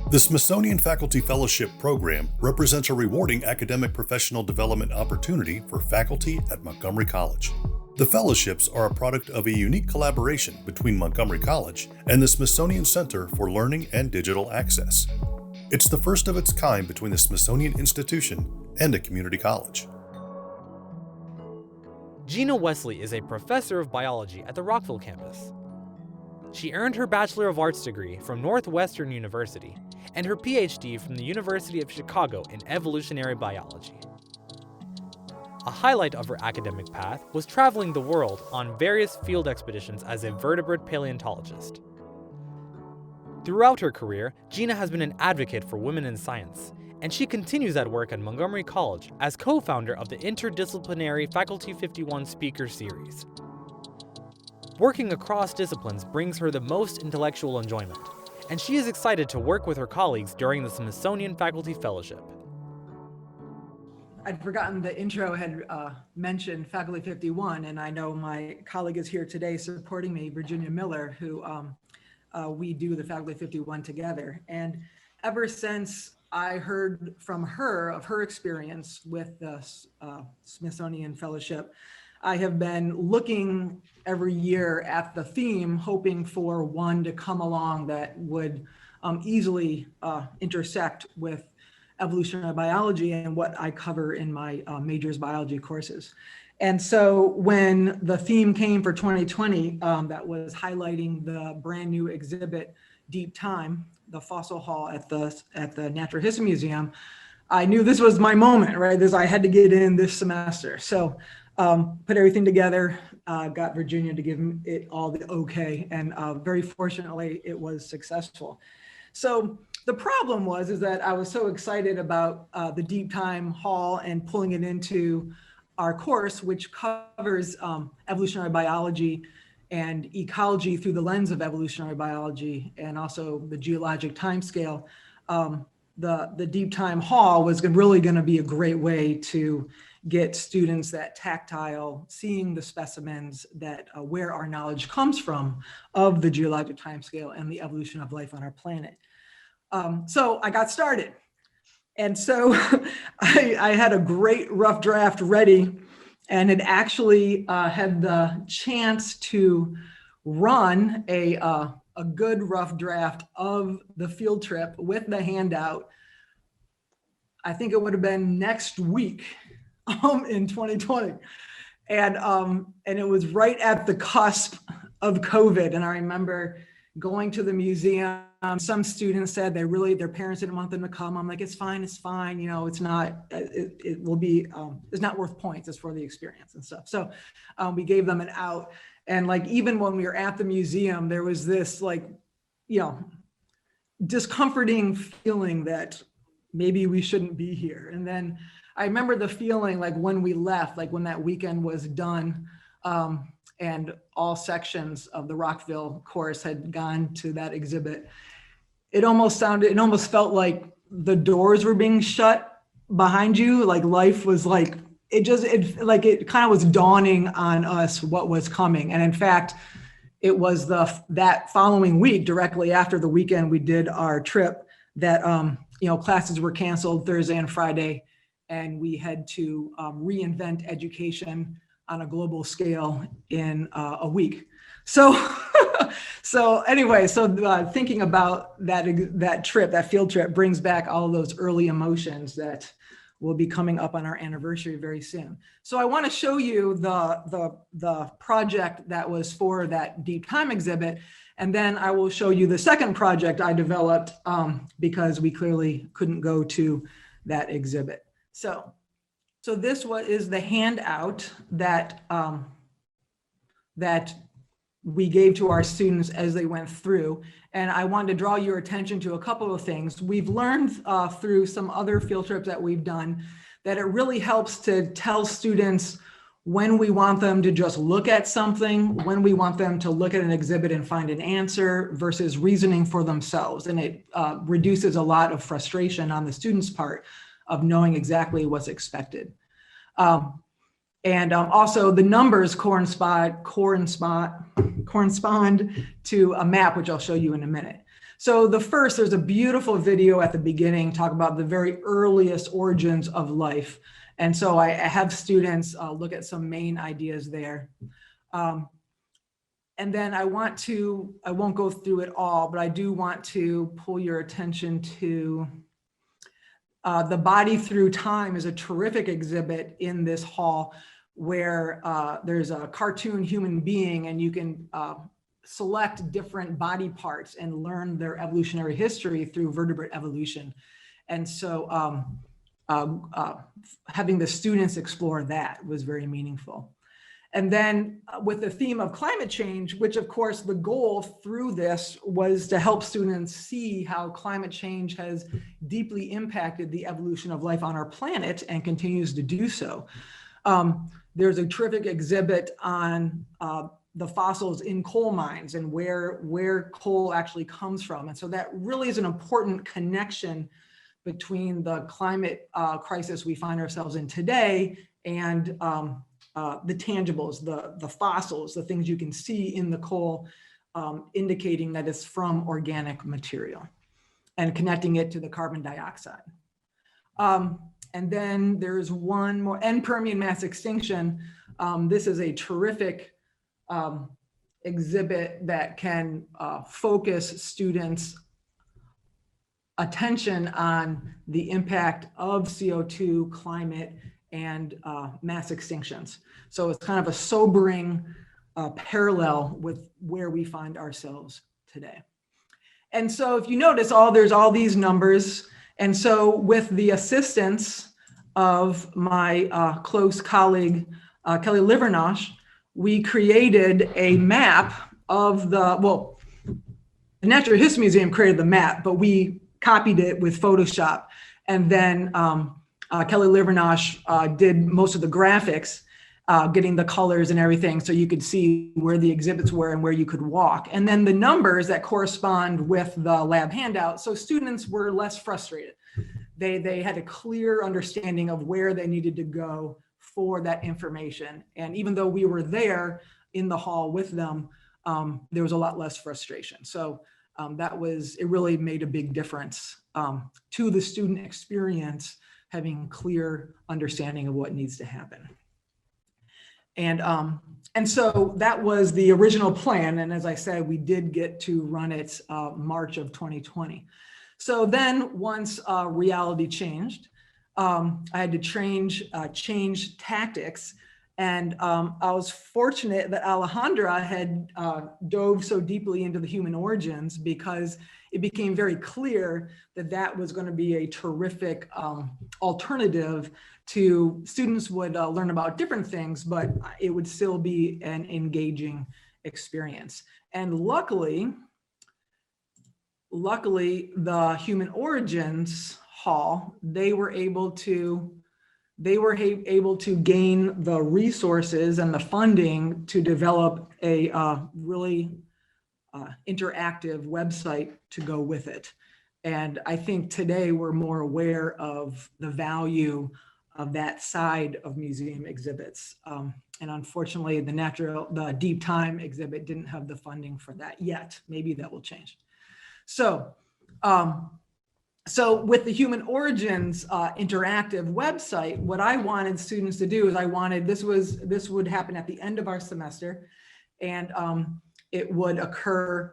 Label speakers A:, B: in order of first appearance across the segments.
A: The Smithsonian Faculty Fellowship program represents a rewarding academic professional development opportunity for faculty at Montgomery College. The fellowships are a product of a unique collaboration between Montgomery College and the Smithsonian Center for Learning and Digital Access. It's the first of its kind between the Smithsonian Institution and a community college.
B: Gina Wesley is a professor of biology at the Rockville campus. She earned her Bachelor of Arts degree from Northwestern University and her PhD from the University of Chicago in evolutionary biology. A highlight of her academic path was traveling the world on various field expeditions as a vertebrate paleontologist. Throughout her career, Gina has been an advocate for women in science, and she continues that work at Montgomery College as co-founder of the interdisciplinary Faculty 51 Speaker Series. Working across disciplines brings her the most intellectual enjoyment, and she is excited to work with her colleagues during the Smithsonian Faculty Fellowship.
C: I'd forgotten the intro had mentioned Faculty 51, and I know my colleague is here today supporting me, Virginia Miller, who we do the Faculty 51 together. And ever since I heard from her of her experience with the Smithsonian Fellowship, I have been looking every year at the theme, hoping for one to come along that would easily intersect with evolutionary biology and what I cover in my major's biology courses. And so when the theme came for 2020, that was highlighting the brand new exhibit, Deep Time, the fossil hall at the Natural History Museum, I knew this was my moment, right? I had to get in this semester. So put everything together, got Virginia to give it all the okay, and very fortunately it was successful. So the problem is that I was so excited about the Deep Time Hall and pulling it into our course, which covers evolutionary biology and ecology through the lens of evolutionary biology and also the geologic timescale. The Deep Time Hall was really going to be a great way to get students that tactile, seeing the specimens that where our knowledge comes from of the geologic timescale and the evolution of life on our planet. So I got started. And so I had a great rough draft ready and had actually had the chance to run a good rough draft of the field trip with the handout. I think it would have been next week in 2020. And it was right at the cusp of COVID. And I remember going to the museum. Some students said their parents didn't want them to come. I'm like, it's fine, you know, it's not, it will be, it's not worth points, it's for the experience and stuff. So we gave them an out. And like, even when we were at the museum, there was this like, you know, discomforting feeling that maybe we shouldn't be here. And then I remember the feeling like when we left, like when that weekend was done, and all sections of the Rockville course had gone to that exhibit, it almost felt like the doors were being shut behind you. Like life was like, it kind of was dawning on us what was coming. And in fact, it was that following week, directly after the weekend we did our trip, that you know, classes were canceled Thursday and Friday, and we had to reinvent education on a global scale in a week. So, thinking about that trip, that field trip, brings back all of those early emotions that will be coming up on our anniversary very soon. So I want to show you the project that was for that Deep Time exhibit, and then I will show you the second project I developed because we clearly couldn't go to that exhibit. So this is the handout that we gave to our students as they went through. And I wanted to draw your attention to a couple of things. We've learned through some other field trips that we've done that it really helps to tell students when we want them to just look at something, when we want them to look at an exhibit and find an answer versus reasoning for themselves. And it reduces a lot of frustration on the students' part of knowing exactly what's expected. Also the numbers correspond to a map, which I'll show you in a minute. So there's a beautiful video at the beginning, talk about the very earliest origins of life. And so I have students look at some main ideas there. And then I won't go through it all, but I do want to pull your attention to The Body Through Time is a terrific exhibit in this hall where there's a cartoon human being and you can select different body parts and learn their evolutionary history through vertebrate evolution. And so having the students explore that was very meaningful. And then with the theme of climate change, which of course the goal through this was to help students see how climate change has deeply impacted the evolution of life on our planet and continues to do so. There's a terrific exhibit on the fossils in coal mines and where coal actually comes from. And so that really is an important connection between the climate crisis we find ourselves in today and the tangibles, the fossils, the things you can see in the coal, indicating that it's from organic material and connecting it to the carbon dioxide. And then there's one more, and Permian mass extinction. This is a terrific exhibit that can focus students' attention on the impact of CO2, climate, and mass extinctions. So it's kind of a sobering parallel with where we find ourselves today. And so if you notice, there's all these numbers. And so with the assistance of my close colleague, Kelly Livernosh, we created a map of the Natural History Museum created the map, but we copied it with Photoshop. And then Kelly Livernosh did most of the graphics, getting the colors and everything so you could see where the exhibits were and where you could walk. And then the numbers that correspond with the lab handout, so students were less frustrated. They had a clear understanding of where they needed to go for that information. And even though we were there in the hall with them, there was a lot less frustration. So it really made a big difference to the student experience, having clear understanding of what needs to happen. And so that was the original plan. And as I said, we did get to run it March of 2020. So then once reality changed, I had to change tactics. And I was fortunate that Alejandra had dove so deeply into the human origins, because it became very clear that that was going to be a terrific alternative to students would learn about different things, but it would still be an engaging experience. And luckily, the Human Origins Hall, they were able to gain the resources and the funding to develop a really interactive website to go with it. And I think today we're more aware of the value of that side of museum exhibits. And unfortunately, the Deep Time exhibit didn't have the funding for that yet. Maybe that will change. So with the Human Origins interactive website, what I wanted students to do is this would happen at the end of our semester, and it would occur.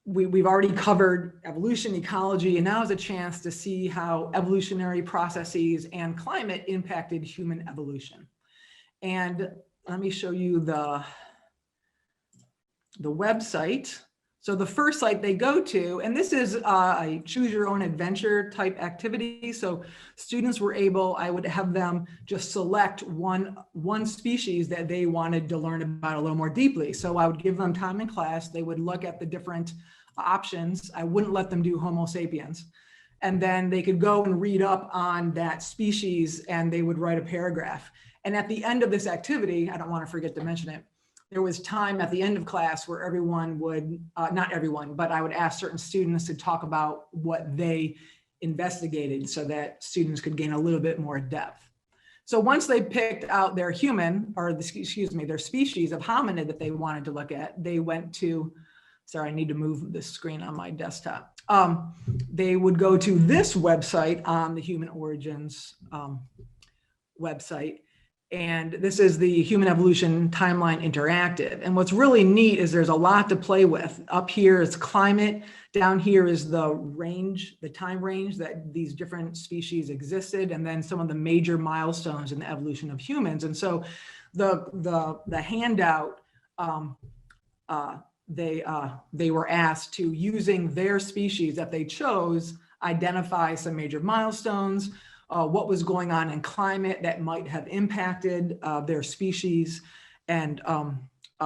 C: We've already covered evolution, ecology, and now is a chance to see how evolutionary processes and climate impacted human evolution. And let me show you the website. So the first site they go to, and this is a choose your own adventure type activity. So students were I would have them just select one species that they wanted to learn about a little more deeply. So I would give them time in class. They would look at the different options. I wouldn't let them do Homo sapiens. And then they could go and read up on that species, and they would write a paragraph. And at the end of this activity, I don't want to forget to mention it, there was time at the end of class where everyone would, not everyone, but I would ask certain students to talk about what they investigated so that students could gain a little bit more depth. So once they picked out their their species of hominid that they wanted to look at, they went to sorry, I need to move the screen on my desktop. They would go to this website on the Human Origins website. And this is the Human Evolution Timeline Interactive. And what's really neat is there's a lot to play with. Up here is climate. Down here is the range, the time range that these different species existed, and then some of the major milestones in the evolution of humans. And so the handout, they were asked to, using their species that they chose, identify some major milestones, what was going on in climate that might have impacted their species, and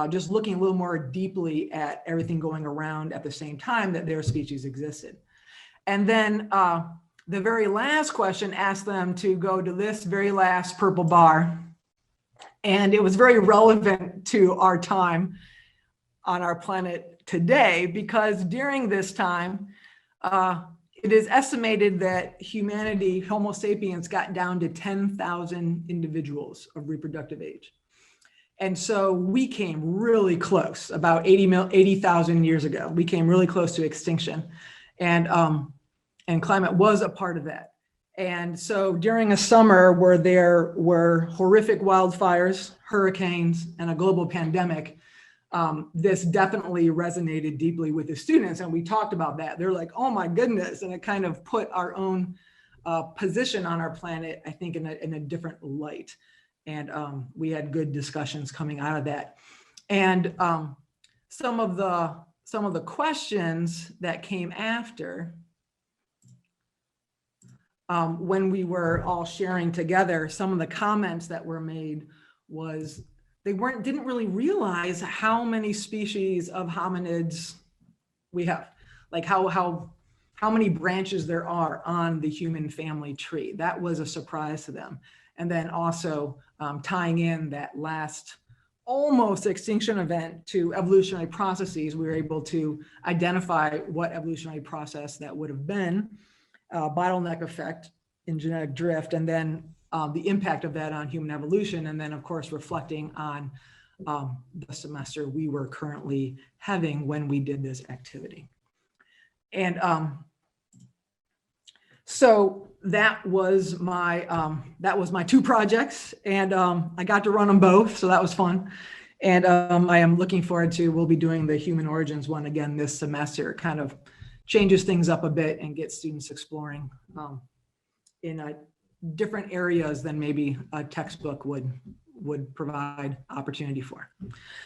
C: just looking a little more deeply at everything going around at the same time that their species existed. And then the very last question asked them to go to this very last purple bar. And it was very relevant to our time on our planet today, because during this time, it is estimated that humanity, Homo sapiens, got down to 10,000 individuals of reproductive age. And so we came really close, about 80,000 years ago. We came really close to extinction. And climate was a part of that. And so during a summer where there were horrific wildfires, hurricanes, and a global pandemic, this definitely resonated deeply with the students. And we talked about that. They're like, oh my goodness. And it kind of put our own position on our planet, I think, in a different light. And we had good discussions coming out of that. And some of the questions that came after, when we were all sharing together, some of the comments that were made was, they didn't really realize how many species of hominids we have, like how many branches there are on the human family tree. That was a surprise to them. And then also tying in that last almost extinction event to evolutionary processes, we were able to identify what evolutionary process that would have been, bottleneck effect in genetic drift, and then the impact of that on human evolution, and then of course reflecting on the semester we were currently having when we did this activity. And so that was my 2 projects, and I got to run them both, so that was fun. And I am looking forward to, we'll be doing the Human Origins one again this semester. It kind of changes things up a bit and gets students exploring in different areas than maybe a textbook would provide opportunity for.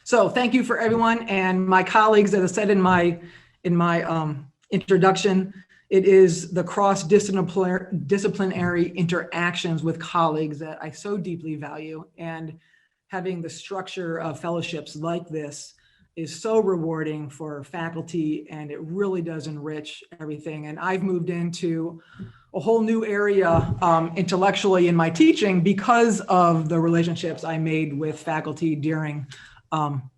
C: So thank you for everyone, and my colleagues, as I said in my introduction, it is the cross-disciplinary interactions with colleagues that I so deeply value, and having the structure of fellowships like this is so rewarding for faculty, and it really does enrich everything. And I've moved into a whole new area intellectually in my teaching because of the relationships I made with faculty during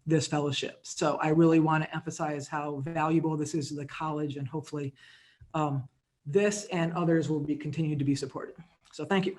C: this fellowship. So I really want to emphasize how valuable this is to the college, and hopefully this and others will be continued to be supported. So thank you.